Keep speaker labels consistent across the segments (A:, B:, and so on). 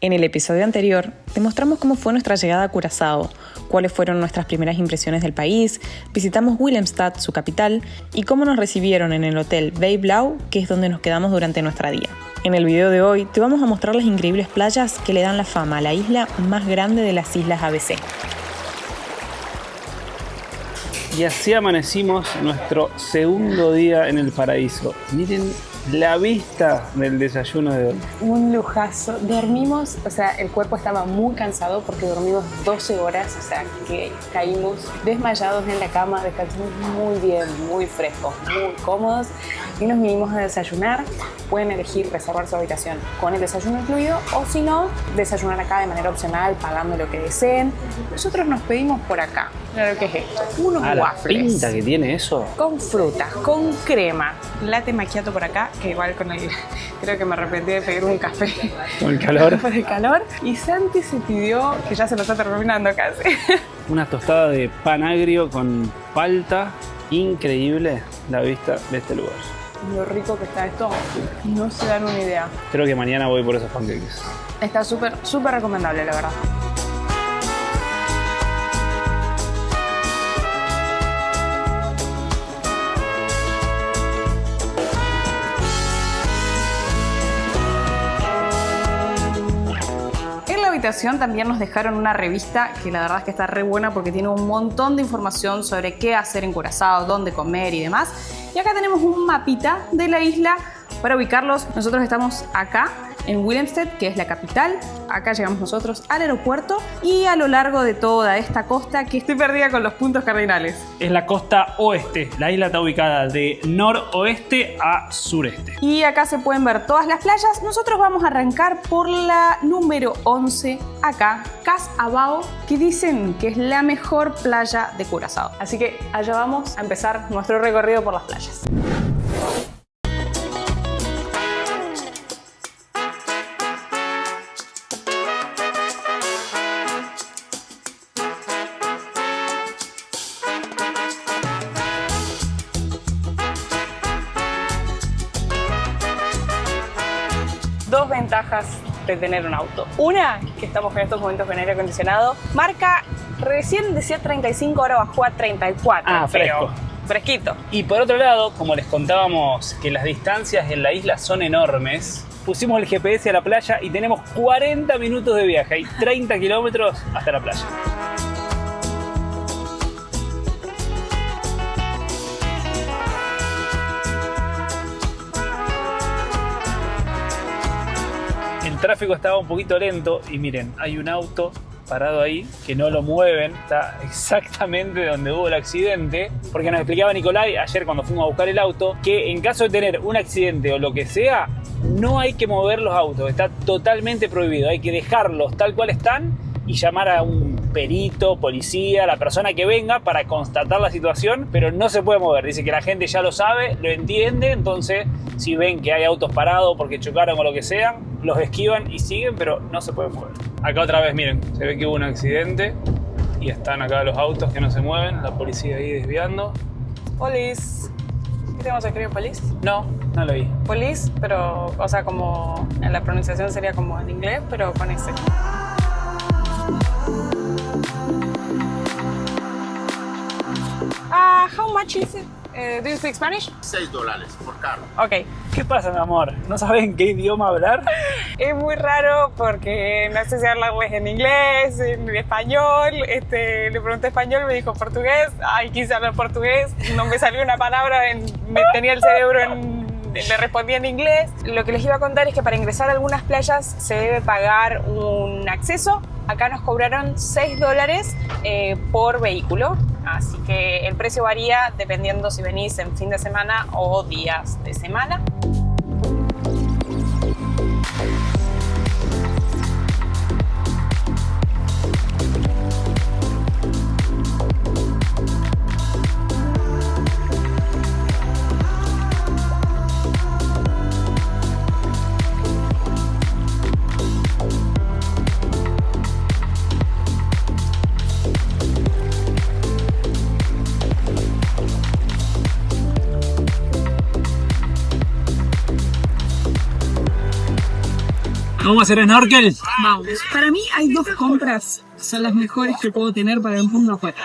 A: En el episodio anterior, te mostramos cómo fue nuestra llegada a Curazao, cuáles fueron nuestras primeras impresiones del país, visitamos Willemstad, su capital, y cómo nos recibieron en el hotel Bay Blau, que es donde nos quedamos durante nuestra día. En el video de hoy te vamos a mostrar las increíbles playas que le dan la fama a la isla más grande de las Islas ABC.
B: Y así amanecimos nuestro segundo día en el paraíso. Miren la vista del desayuno de hoy.
C: Un lujazo. Dormimos, o sea, el cuerpo estaba muy cansado porque dormimos 12 horas, o sea, que caímos desmayados en la cama, descansamos muy bien, muy frescos, muy cómodos y nos vinimos a desayunar. Pueden elegir reservar su habitación con el desayuno incluido o si no, desayunar acá de manera opcional, pagando lo que deseen. Nosotros nos pedimos por acá. Mira lo que es esto. Unos
B: la
C: waffles.
B: pinta que tiene eso.
C: Con frutas, con crema. Latte macchiato por acá, que igual con el... Creo que me arrepentí de pedir un café.
B: Con el calor.
C: Por el calor. Y Santi se pidió, que ya se lo está terminando casi.
B: Una tostada de pan agrio con palta. Increíble la vista de este lugar.
C: Lo rico que está esto, no se dan una idea.
B: Creo que mañana voy por esos pancakes.
C: Está súper, súper recomendable, la verdad. En la habitación también nos dejaron una revista que la verdad es que está re buena porque tiene un montón de información sobre qué hacer en Curazao, dónde comer y demás. Y acá tenemos un mapita de la isla para ubicarlos. Nosotros estamos acá en Willemstad, que es la capital. Acá llegamos nosotros al aeropuerto y a lo largo de toda esta costa, que estoy perdida con los puntos cardinales.
B: Es la costa oeste. La isla está ubicada de noroeste a sureste.
C: Y acá se pueden ver todas las playas. Nosotros vamos a arrancar por la número 11, acá, Cas Abao, que dicen que es la mejor playa de Curazao. Así que allá vamos a empezar nuestro recorrido por las playas. Dos ventajas de tener un auto. Una, que estamos en estos momentos con aire acondicionado, marca recién decía 35, ahora bajó a 34.
B: Ah, fresco.
C: Pero fresquito.
B: Y por otro lado, como les contábamos que las distancias en la isla son enormes, pusimos el GPS a la playa y tenemos 40 minutos de viaje. Hay 30 kilómetros hasta la playa. El tráfico estaba un poquito lento y miren, hay un auto parado ahí que no lo mueven, está exactamente donde hubo el accidente, porque nos explicaba Nicolai ayer cuando fuimos a buscar el auto que en caso de tener un accidente o lo que sea, no hay que mover los autos, está totalmente prohibido, hay que dejarlos tal cual están y llamar a un perito, policía, la persona que venga para constatar la situación, pero no se puede mover. Dice que la gente ya lo sabe, lo entiende, entonces si ven que hay autos parados porque chocaron o lo que sea, los esquivan y siguen, pero no se pueden mover. Acá otra vez, miren, se ve que hubo un accidente y están acá los autos que no se mueven, la policía ahí desviando.
C: Police. ¿Qué tenemos escrito police?
B: No lo vi.
C: Police, pero, o sea, como en la pronunciación sería como en inglés, pero con ese. How much is it? Do you speak Spanish?
D: $6 por carro.
C: Ok.
B: ¿Qué pasa, mi amor? ¿No saben qué idioma hablar?
C: Es muy raro porque no sé si hablarles en inglés, en español. Le pregunté español, me dijo portugués. Ay, quise hablar portugués. No me salió una palabra, tenía el cerebro le respondí en inglés. Lo que les iba a contar es que para ingresar a algunas playas se debe pagar un acceso. Acá nos cobraron $6 por vehículo. Así que el precio varía dependiendo si venís en fin de semana o días de semana.
B: ¿Cómo hacer snorkel?
D: Vamos. Para mí hay dos compras, son las mejores que puedo tener para el mundo afuera.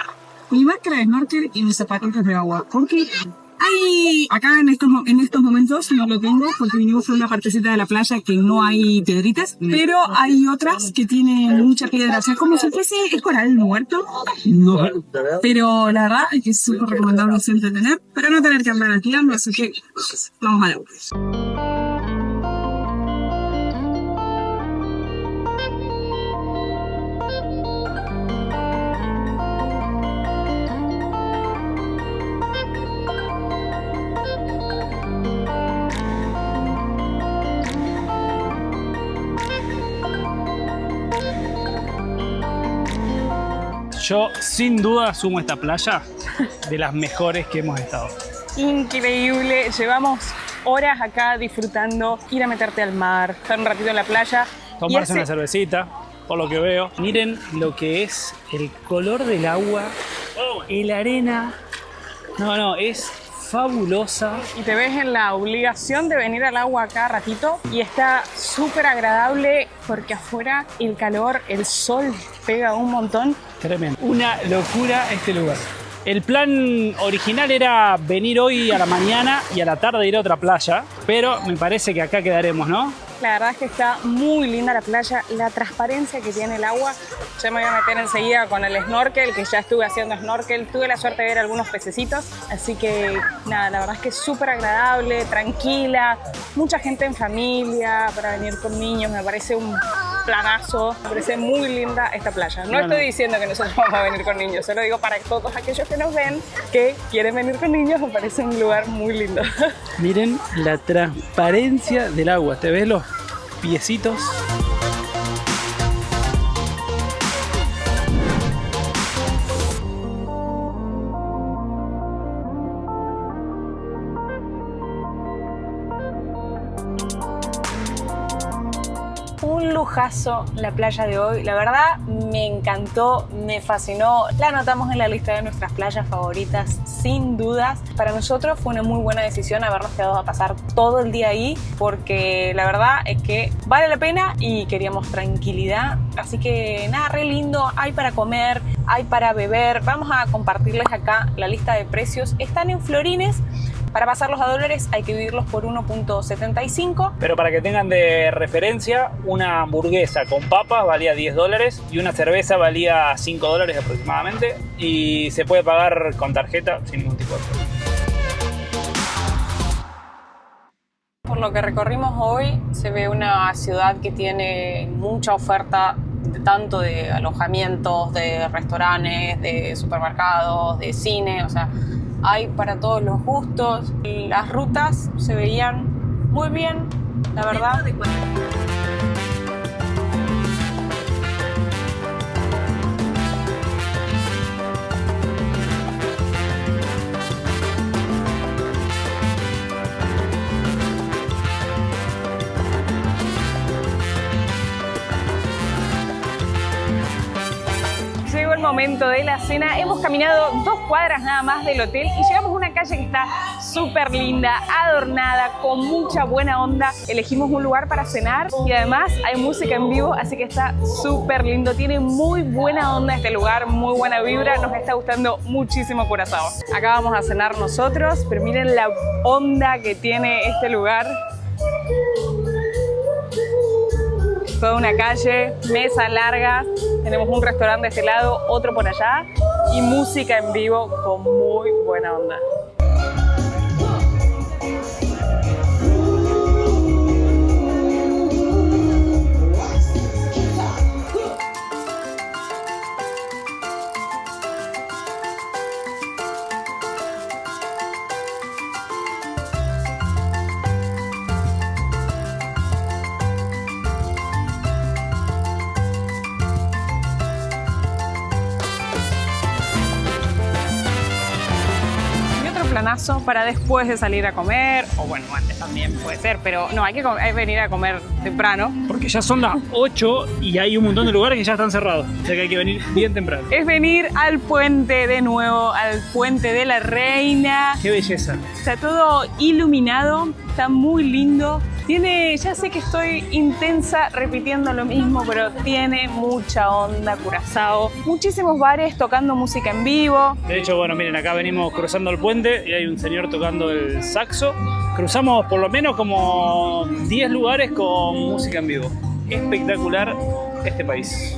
D: Mi máscara de snorkel y mis zapatos de agua. Porque hay, acá en estos momentos no lo tengo porque vinimos a una partecita de la playa que no hay piedritas, pero hay otras que tienen mucha piedra, o sea, como si fuese el coral muerto. No. Pero la verdad es que es súper recomendable siempre tener, para no tener que andar alquilando, así que vamos a la.
B: Yo sin duda sumo esta playa de las mejores que hemos estado.
C: Increíble, llevamos horas acá disfrutando, ir a meterte al mar, estar un ratito en la playa.
B: Tomarse una cervecita, por lo que veo. Miren lo que es el color del agua, la arena. No, es fabulosa.
C: Y te ves en la obligación de venir al agua cada ratito y está súper agradable porque afuera el calor, el sol pega un montón.
B: Tremendo. Una locura este lugar. El plan original era venir hoy a la mañana y a la tarde ir a otra playa, pero me parece que acá quedaremos, ¿no?
C: La verdad es que está muy linda la playa, la transparencia que tiene el agua. Yo me voy a meter enseguida con el snorkel, que ya estuve haciendo snorkel. Tuve la suerte de ver algunos pececitos, así que nada, la verdad es que es súper agradable, tranquila. Mucha gente en familia para venir con niños, me parece un planazo. Me parece muy linda esta playa. No estoy diciendo que nosotros vamos a venir con niños, solo digo para todos aquellos que nos ven que quieren venir con niños, me parece un lugar muy lindo.
B: Miren la transparencia del agua, ¿te ves los piecitos?
C: Un lujazo la playa de hoy, la verdad me encantó, me fascinó, la anotamos en la lista de nuestras playas favoritas sin dudas. Para nosotros fue una muy buena decisión habernos quedado a pasar todo el día ahí porque la verdad es que vale la pena y queríamos tranquilidad, así que nada, re lindo, hay para comer, hay para beber. Vamos a compartirles acá la lista de precios, están en florines. Para pasarlos a dólares hay que dividirlos por 1.75.
B: Pero para que tengan de referencia, una hamburguesa con papas valía $10 y una cerveza valía $5 aproximadamente. Y se puede pagar con tarjeta sin ningún tipo de problema.
C: Por lo que recorrimos hoy, se ve una ciudad que tiene mucha oferta tanto de alojamientos, de restaurantes, de supermercados, de cine, o sea, hay para todos los gustos. Las rutas se veían muy bien, la verdad. Llegó el momento de la cena. Hemos caminado 2 cuadras nada más del hotel y llegamos a una calle que está súper linda, adornada, con mucha buena onda. Elegimos un lugar para cenar y además hay música en vivo, así que está súper lindo. Tiene muy buena onda este lugar, muy buena vibra. Nos está gustando muchísimo Curazao. Acá vamos a cenar nosotros, pero miren la onda que tiene este lugar. Toda una calle, mesas largas, tenemos un restaurante de este lado, otro por allá y música en vivo con muy buena onda. Planazo para después de salir a comer, o bueno, antes también puede ser, pero no, hay que venir a comer temprano.
B: Porque ya son las 8 y hay un montón de lugares que ya están cerrados, o sea que hay que venir bien temprano.
C: Es venir al puente de nuevo, al puente de la Reina.
B: ¡Qué belleza!
C: Está todo iluminado está muy lindo. Ya sé que estoy intensa repitiendo lo mismo, pero tiene mucha onda Curazao. Muchísimos bares tocando música en vivo.
B: De hecho, bueno, miren, acá venimos cruzando el puente y hay un señor tocando el saxo. Cruzamos por lo menos como 10 lugares con música en vivo. Espectacular este país.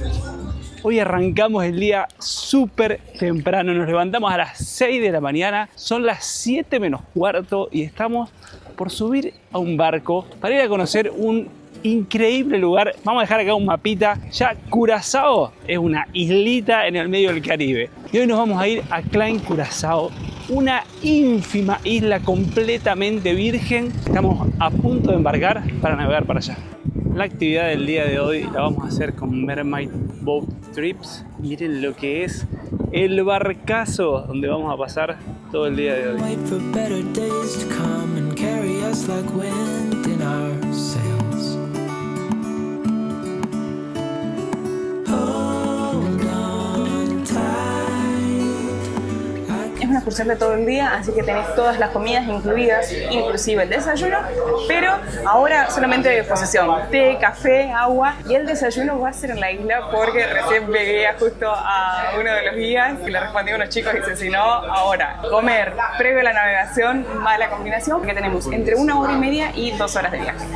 B: Hoy arrancamos el día súper temprano, nos levantamos a las 6 de la mañana, son las 7 menos cuarto y estamos por subir a un barco para ir a conocer un increíble lugar. Vamos a dejar acá un mapita. Ya Curazao es una islita en el medio del Caribe y hoy nos vamos a ir a Klein Curazao, una ínfima isla completamente virgen. Estamos a punto de embarcar para navegar para allá. La actividad del día de hoy la vamos a hacer con Mermaid Boat Trips. Miren lo que es el barcazo donde vamos a pasar todo el día de hoy.
C: Es una excursión de todo el día, así que tenés todas las comidas incluidas, inclusive el desayuno, pero ahora solamente de disposición té, café, agua, y el desayuno va a ser en la isla porque recién veía justo a uno de los guías y le respondí a unos chicos y dice, si no, ahora, comer previo a la navegación, mala combinación, porque tenemos entre 1 hora y media y 2 horas de viaje.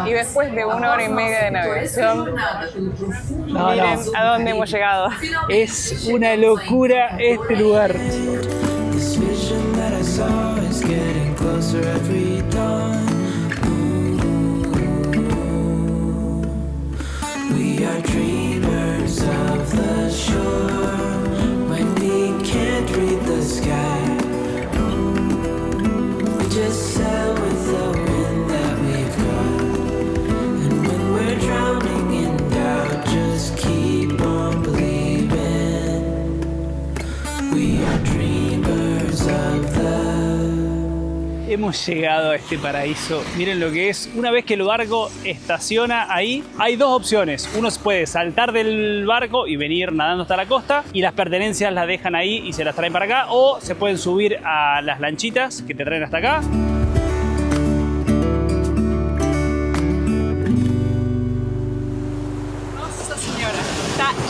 C: Y después de 1 hora y media de navegación, miren a dónde hemos llegado.
B: Es una locura este lugar. Hemos llegado a este paraíso. Miren lo que es. Una vez que el barco estaciona ahí, hay dos opciones. Uno puede saltar del barco y venir nadando hasta la costa y las pertenencias las dejan ahí y se las traen para acá, o se pueden subir a las lanchitas que te traen hasta acá.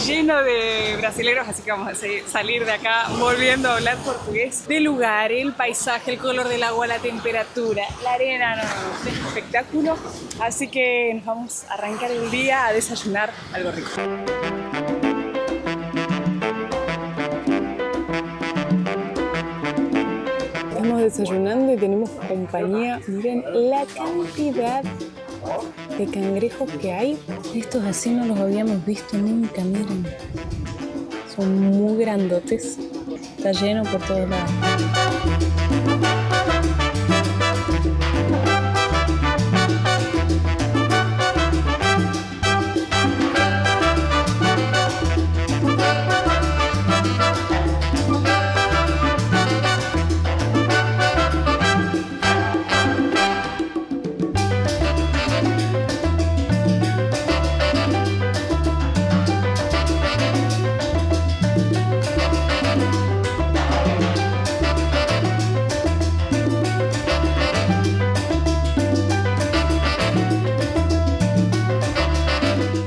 C: Lleno de brasileros, así que vamos a salir de acá volviendo a hablar portugués. Del lugar, el paisaje, el color del agua, la temperatura, la arena, no, es un espectáculo. Así que nos vamos a arrancar el día a desayunar algo rico. Estamos desayunando y tenemos compañía. Miren la cantidad de cangrejos que hay. Estos así no los habíamos visto nunca, miren. Son muy grandotes. Está lleno por todos lados.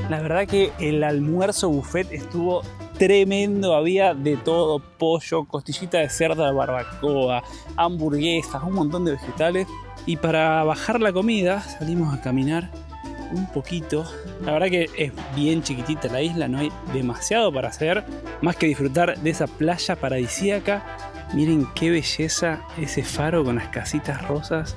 B: La verdad que el almuerzo buffet estuvo tremendo, había de todo: pollo, costillita de cerdo de barbacoa, hamburguesas, un montón de vegetales. Y para bajar la comida salimos a caminar un poquito. La verdad que es bien chiquitita la isla, no hay demasiado para hacer, más que disfrutar de esa playa paradisíaca. Miren qué belleza ese faro con las casitas rosas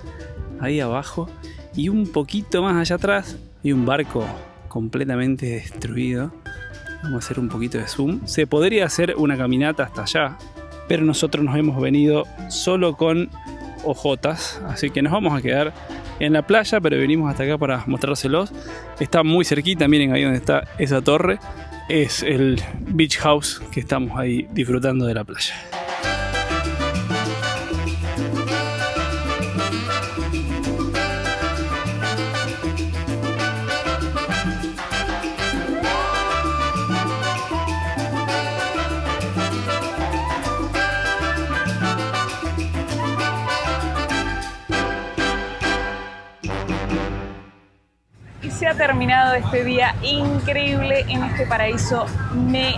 B: ahí abajo. Y un poquito más allá atrás hay un barco completamente destruido. Vamos a hacer un poquito de zoom. Se podría hacer una caminata hasta allá, pero nosotros nos hemos venido solo con ojotas, así que nos vamos a quedar en la playa, pero venimos hasta acá para mostrárselos. Está muy cerquita, miren ahí donde está esa torre. Es el beach house que estamos ahí disfrutando de la playa.
C: Se ha terminado este día increíble en este paraíso. Me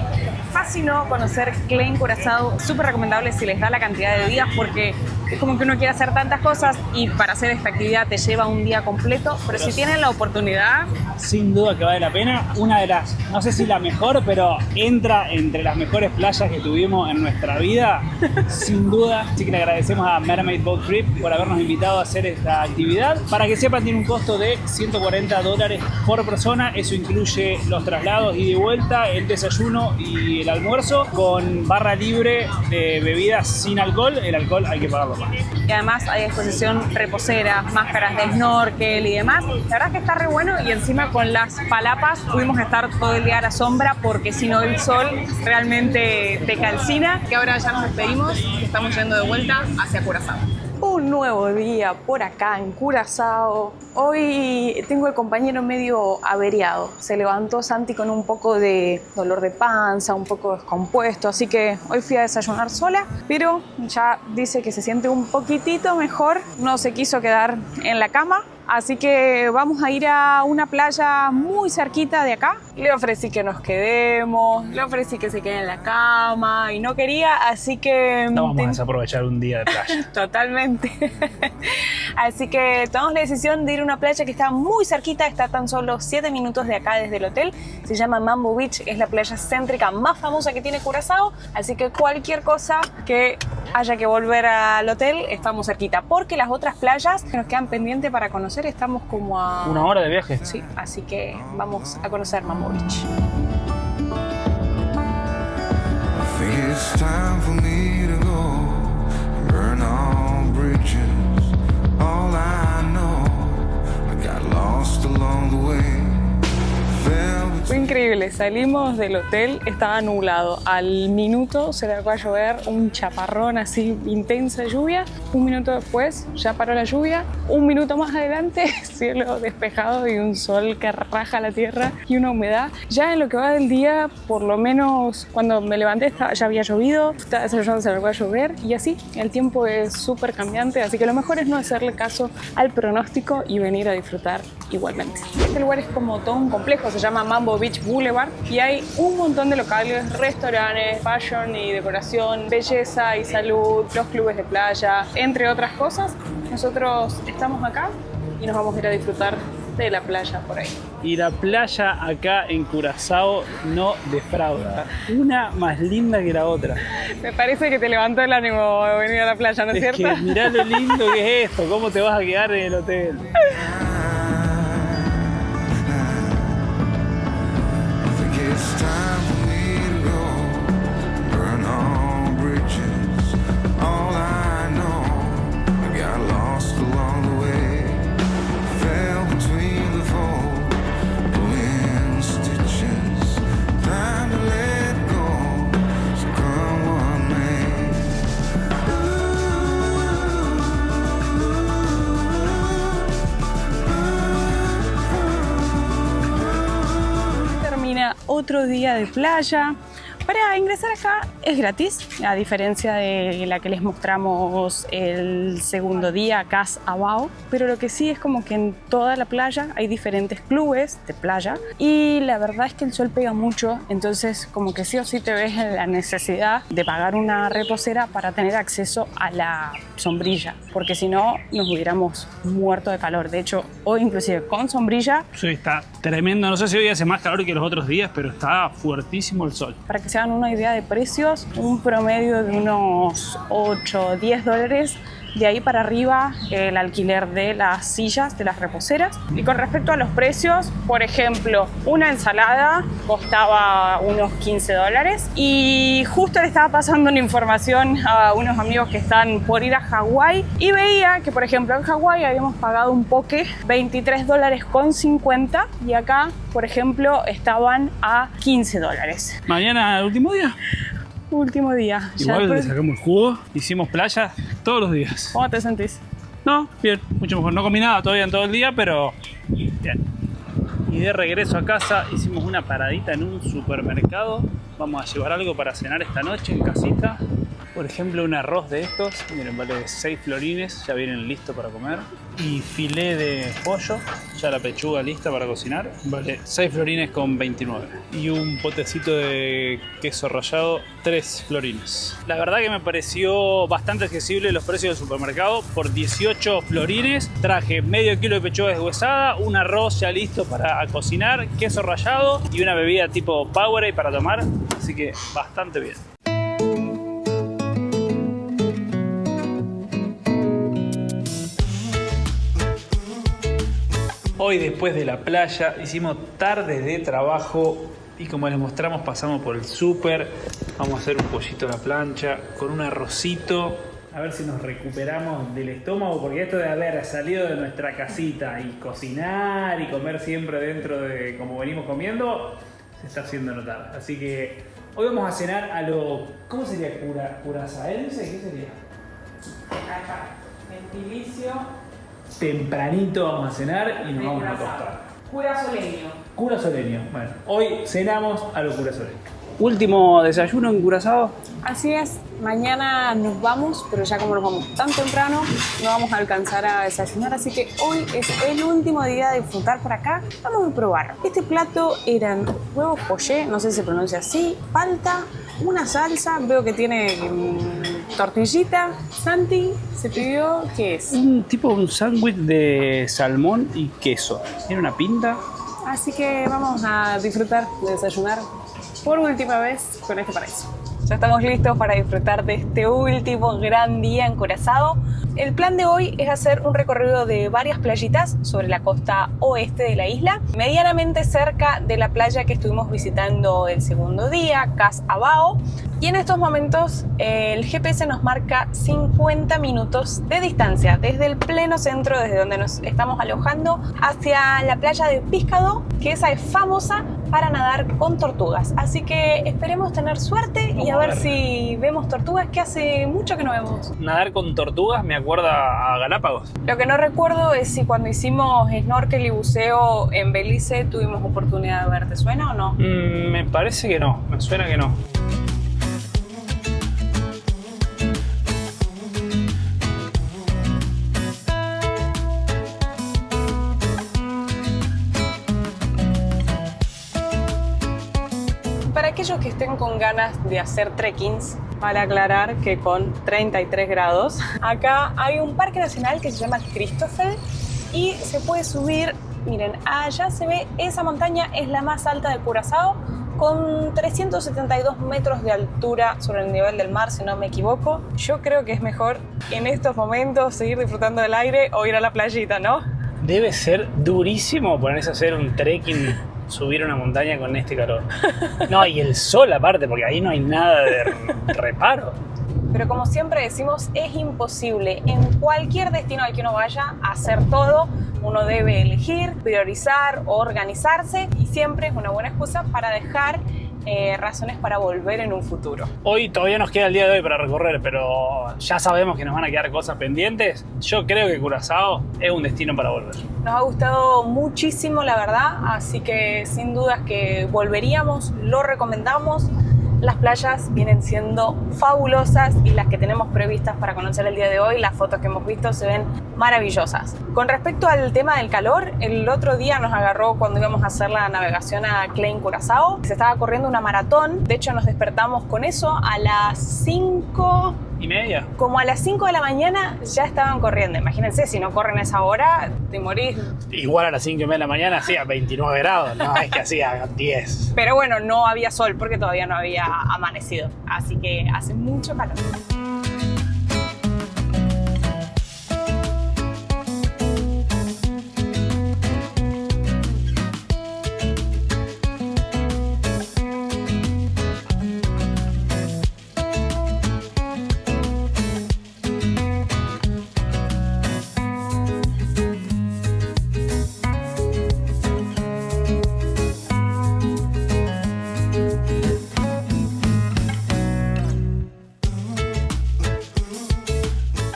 C: fascinó conocer Klein Curazao, súper recomendable si les da la cantidad de días, porque es como que uno quiere hacer tantas cosas y para hacer esta actividad te lleva un día completo, pero si tienen la oportunidad...
B: Sin duda que vale la pena. Una de las, no sé si la mejor, pero entra entre las mejores playas que tuvimos en nuestra vida, sin duda. Así que le agradecemos a Mermaid Boat Trip por habernos invitado a hacer esta actividad. Para que sepan, tiene un costo de $140 por persona. Eso incluye los traslados ida y vuelta, el desayuno y el almuerzo, con barra libre de bebidas sin alcohol. El alcohol hay que pagarlo más.
C: Y además hay a disposición reposeras, máscaras de snorkel y demás. La verdad es que está re bueno, y encima con las palapas pudimos estar todo el día a la sombra, porque si no el sol realmente te calcina. Que ahora ya nos despedimos y estamos yendo de vuelta hacia Curazao. Un nuevo día por acá en Curazao. Hoy tengo el compañero medio averiado. Se levantó Santi con un poco de dolor de panza, un poco descompuesto, así que hoy fui a desayunar sola, pero ya dice que se siente un poquitito mejor. No se quiso quedar en la cama, así que vamos a ir a una playa muy cerquita de acá. Le ofrecí que nos quedemos, le ofrecí que se quede en la cama y no quería, así que...
B: No vamos a desaprovechar un día de playa.
C: Totalmente. Así que tomamos la decisión de ir a una playa que está muy cerquita, está a tan solo 7 minutos de acá desde el hotel. Se llama Mambo Beach, es la playa céntrica más famosa que tiene Curazao, así que cualquier cosa que haya que volver al hotel, estamos cerquita, porque las otras playas que nos quedan pendientes para conocer estamos como a...
B: ¿Una hora de viaje?
C: Sí, así que vamos a conocer Mambo Beach.
E: It's time for me to go and burn all bridges. All I know, I got lost along the way.
C: Fue increíble, salimos del hotel, estaba nublado. Al minuto se largó a llover, un chaparrón así, intensa lluvia. Un minuto después ya paró la lluvia. Un minuto más adelante, cielo despejado y un sol que raja la tierra y una humedad. Ya en lo que va del día, por lo menos cuando me levanté ya había llovido, estaba desayunando, se largó a llover, y así el tiempo es súper cambiante, así que lo mejor es no hacerle caso al pronóstico y venir a disfrutar igualmente. Este lugar es como todo un complejo, se llama Mambo Beach Boulevard, y hay un montón de locales, restaurantes, fashion y decoración, belleza y salud, los clubes de playa, entre otras cosas. Nosotros estamos acá y nos vamos a ir a disfrutar de la playa por ahí.
B: Y la playa acá en Curazao no defrauda. Una más linda que la otra.
C: Me parece que te levantó el ánimo de venir a la playa, ¿no es cierto?
B: Que mirá lo lindo que es esto, cómo te vas a quedar en el hotel.
E: It's time for me to go and burn all bridges. All I know, I got lost along the way. Fell between the fold, pulling stitches. Time to let go, so come what may.
C: Termina otro día de playa. Para ingresar acá es gratis, a diferencia de la que les mostramos el segundo día, Cas Abao. Pero lo que sí es como que en toda la playa hay diferentes clubes de playa, y la verdad es que el sol pega mucho, entonces como que sí o sí te ves en la necesidad de pagar una reposera para tener acceso a la sombrilla, porque si no nos hubiéramos muerto de calor. De hecho, hoy inclusive con sombrilla...
B: Sí, está tremendo. No sé si hoy hace más calor que los otros días, pero está fuertísimo el sol.
C: Para que se hagan una idea de precios, un promedio de unos $8 o $10 de ahí para arriba el alquiler de las sillas, de las reposeras. Y con respecto a los precios, por ejemplo, una ensalada costaba unos $15 y justo le estaba pasando una información a unos amigos que están por ir a Hawái y veía que, por ejemplo, en Hawái habíamos pagado un poke $23.50 y acá, por ejemplo, estaban a $15.
B: Mañana, el último día.
C: Último día.
B: Igual le sacamos el jugo. Hicimos playa todos los días.
C: ¿Cómo te sentís?
B: No, bien, mucho mejor. No comí nada todavía en todo el día, pero bien. Y de regreso a casa hicimos una paradita en un supermercado. Vamos a llevar algo para cenar esta noche en casita. Por ejemplo, un arroz de estos, miren, vale 6 florines, ya vienen listos para comer. Y filé de pollo, ya la pechuga lista para cocinar, vale 6 florines con 29. Y un potecito de queso rallado, 3 florines. La verdad que me pareció bastante accesible los precios del supermercado. Por 18 florines traje medio kilo de pechuga deshuesada, un arroz ya listo para cocinar, queso rallado y una bebida tipo Powerade para tomar. Así que bastante bien. Hoy, después de la playa, hicimos tardes de trabajo y como les mostramos pasamos por el súper. Vamos a hacer un pollito a la plancha con un arrocito. A ver si nos recuperamos del estómago, porque esto de haber salido de nuestra casita y cocinar y comer siempre dentro de como venimos comiendo, se está haciendo notar. Así que hoy vamos a cenar a lo... ¿Cómo sería? ¿Curazaense? ¿Qué sería?
C: Acá, gentilicio.
B: Tempranito vamos a cenar y nos vamos a acostar.
C: Cura soleño.
B: Cura soleño. Bueno, hoy cenamos a lo cura soleño. Último desayuno en Curazao.
C: Así es, mañana nos vamos, pero ya como nos vamos tan temprano, no vamos a alcanzar a desayunar, así que hoy es el último día de disfrutar por acá. Vamos a probar. Este plato eran huevos poché, no sé si se pronuncia así, palta, una salsa, veo que tiene tortillita. Santi se pidió, ¿qué es?
B: Un sándwich de salmón y queso. Tiene una pinta.
C: Así que vamos a disfrutar de desayunar por última vez con este paraíso. Ya estamos listos para disfrutar de este último gran día en Curazao. El plan de hoy es hacer un recorrido de varias playitas sobre la costa oeste de la isla, medianamente cerca de la playa que estuvimos visitando el segundo día, Cas Abao. Y en estos momentos el GPS nos marca 50 minutos de distancia desde el pleno centro, desde donde nos estamos alojando, hacia la playa de Piscadó, que esa es famosa para nadar con tortugas. Así que esperemos tener suerte y a ver si vemos tortugas, que hace mucho que no vemos.
B: Nadar con tortugas me acuerda a Galápagos.
C: Lo que no recuerdo es si cuando hicimos snorkel y buceo en Belice tuvimos oportunidad de ver. ¿Te suena o no?
B: Me parece que no, me suena que no.
C: Para aquellos que estén con ganas de hacer trekkings, para aclarar que con 33 grados, acá hay un parque nacional que se llama Christoffel y se puede subir, miren, allá se ve esa montaña, es la más alta de Curazao, con 372 metros de altura sobre el nivel del mar, si no me equivoco. Yo creo que es mejor en estos momentos seguir disfrutando del aire o ir a la playita, ¿no?
B: Debe ser durísimo ponerse a hacer un trekking, subir una montaña con este calor. No, y el sol aparte, porque ahí no hay nada de reparo.
C: Pero como siempre decimos, es imposible en cualquier destino al que uno vaya hacer todo. Uno debe elegir, priorizar, organizarse y siempre es una buena excusa para dejar razones para volver en un futuro.
B: Hoy todavía nos queda el día de hoy para recorrer, pero ya sabemos que nos van a quedar cosas pendientes. Yo creo que Curazao es un destino para volver.
C: Nos ha gustado muchísimo, la verdad, así que sin dudas que volveríamos, lo recomendamos. Las playas vienen siendo fabulosas y las que tenemos previstas para conocer el día de hoy, las fotos que hemos visto se ven maravillosas. Con respecto al tema del calor, el otro día nos agarró cuando íbamos a hacer la navegación a Klein Curazao. Se estaba corriendo una maratón, de hecho nos despertamos con eso a las 5:30. Como a las 5 de la mañana ya estaban corriendo. Imagínense, si no corren a esa hora, te morís.
B: Igual a las 5:30 de la mañana hacía 29 grados, no es que hacía 10.
C: Pero bueno, no había sol porque todavía no había amanecido. Así que hace mucho calor.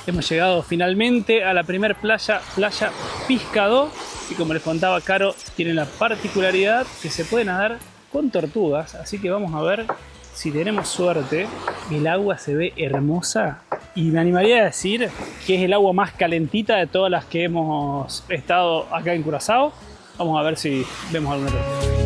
B: Hemos llegado finalmente a la primera playa, Playa Piscadó, y como les contaba Caro, tiene la particularidad que se puede nadar con tortugas, así que vamos a ver si tenemos suerte. El agua se ve hermosa y me animaría a decir que es el agua más calentita de todas las que hemos estado acá en Curazao. Vamos a ver si vemos alguna tortuga.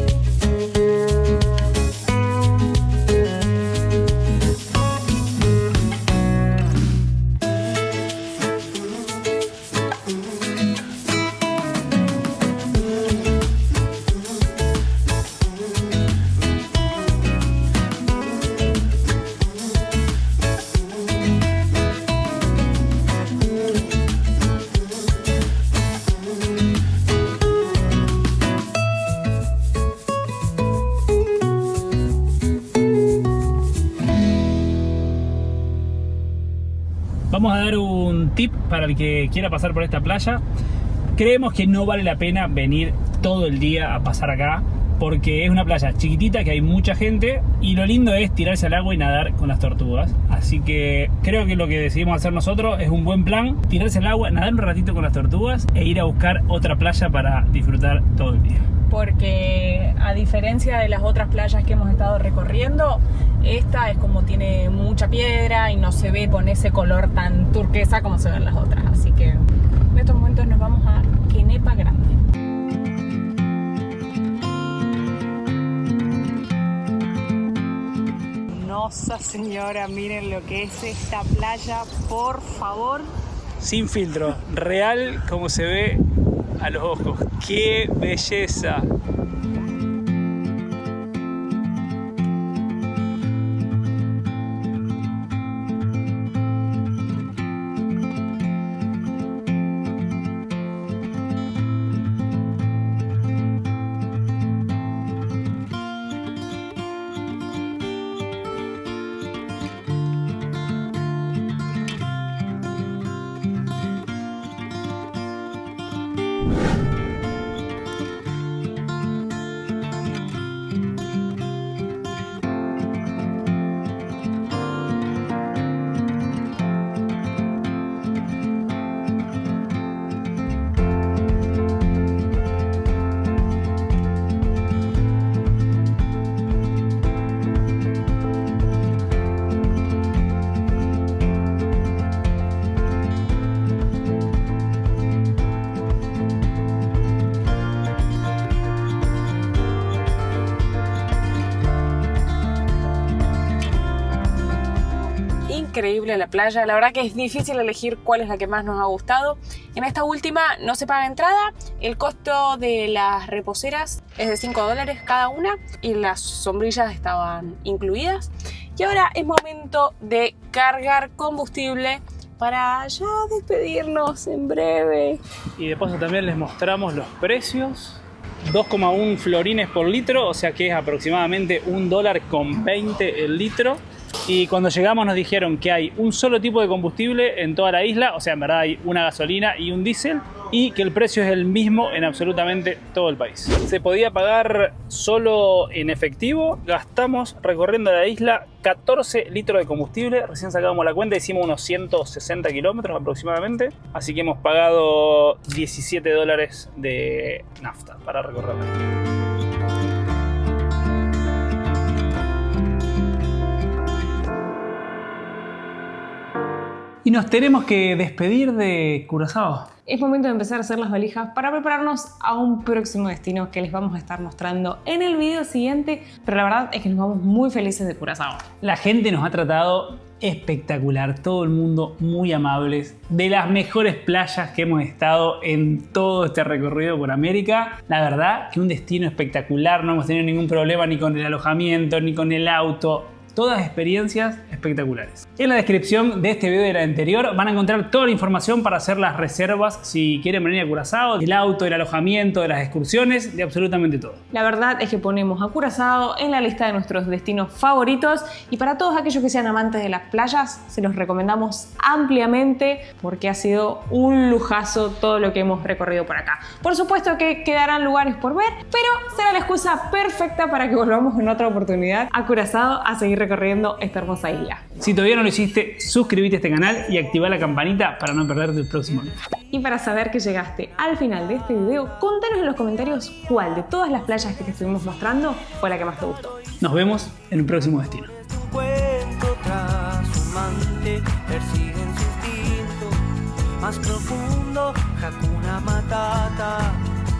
B: Vamos a dar un tip para el que quiera pasar por esta playa. Creemos que no vale la pena venir todo el día a pasar acá, porque es una playa chiquitita, que hay mucha gente, y lo lindo es tirarse al agua y nadar con las tortugas. Así que creo que lo que decidimos hacer nosotros es un buen plan: tirarse al agua, nadar un ratito con las tortugas e ir a buscar otra playa para disfrutar todo el día.
C: Porque a diferencia de las otras playas que hemos estado recorriendo, esta es como tiene mucha piedra y no se ve con ese color tan turquesa como se ven las otras. Así que en estos momentos nos vamos a Quenepa Grande. Nossa señora, miren lo que es esta playa, por favor.
B: Sin filtro, real como se ve a los ojos. ¡Qué belleza!
C: Increíble la playa, la verdad que es difícil elegir cuál es la que más nos ha gustado. En esta última no se paga entrada, el costo de las reposeras es de $5 cada una y las sombrillas estaban incluidas. Y ahora es momento de cargar combustible para ya despedirnos en breve.
B: Y de paso también les mostramos los precios. 2,1 florines por litro, o sea que es aproximadamente $1.20 el litro. Y cuando llegamos nos dijeron que hay un solo tipo de combustible en toda la isla, o sea, en verdad hay una gasolina y un diésel, y que el precio es el mismo en absolutamente todo el país. Se podía pagar solo en efectivo. Gastamos recorriendo la isla 14 litros de combustible. Recién sacábamos la cuenta, hicimos unos 160 kilómetros aproximadamente. Así que hemos pagado $17 de nafta para recorrerla. Y nos tenemos que despedir de Curazao.
C: Es momento de empezar a hacer las valijas para prepararnos a un próximo destino que les vamos a estar mostrando en el video siguiente, pero la verdad es que nos vamos muy felices de Curazao.
B: La gente nos ha tratado espectacular, todo el mundo muy amables, de las mejores playas que hemos estado en todo este recorrido por América. La verdad que un destino espectacular, no hemos tenido ningún problema ni con el alojamiento, ni con el auto. Todas experiencias espectaculares. En la descripción de este video y del anterior van a encontrar toda la información para hacer las reservas si quieren venir a Curazao, del auto, del alojamiento, de las excursiones, de absolutamente todo.
C: La verdad es que ponemos a Curazao en la lista de nuestros destinos favoritos y para todos aquellos que sean amantes de las playas se los recomendamos ampliamente porque ha sido un lujazo todo lo que hemos recorrido por acá. Por supuesto que quedarán lugares por ver, pero será la excusa perfecta para que volvamos en otra oportunidad a Curazao a seguir recorriendo recorriendo esta hermosa isla.
B: Si todavía no lo hiciste, suscríbete a este canal y activa la campanita para no perderte el próximo video.
C: Y para saber que llegaste al final de este video, contanos en los comentarios cuál de todas las playas que te estuvimos mostrando fue la que más te gustó.
B: Nos vemos en un próximo destino.
F: Encuentro tras un mante, persiguen su instinto más profundo, Hakuna Matata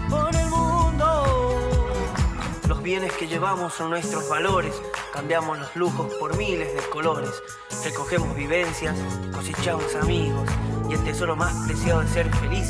F: por el mundo. Los bienes que llevamos son nuestros valores, cambiamos los lujos por miles de colores, recogemos vivencias, cosechamos amigos y el tesoro más preciado es ser feliz.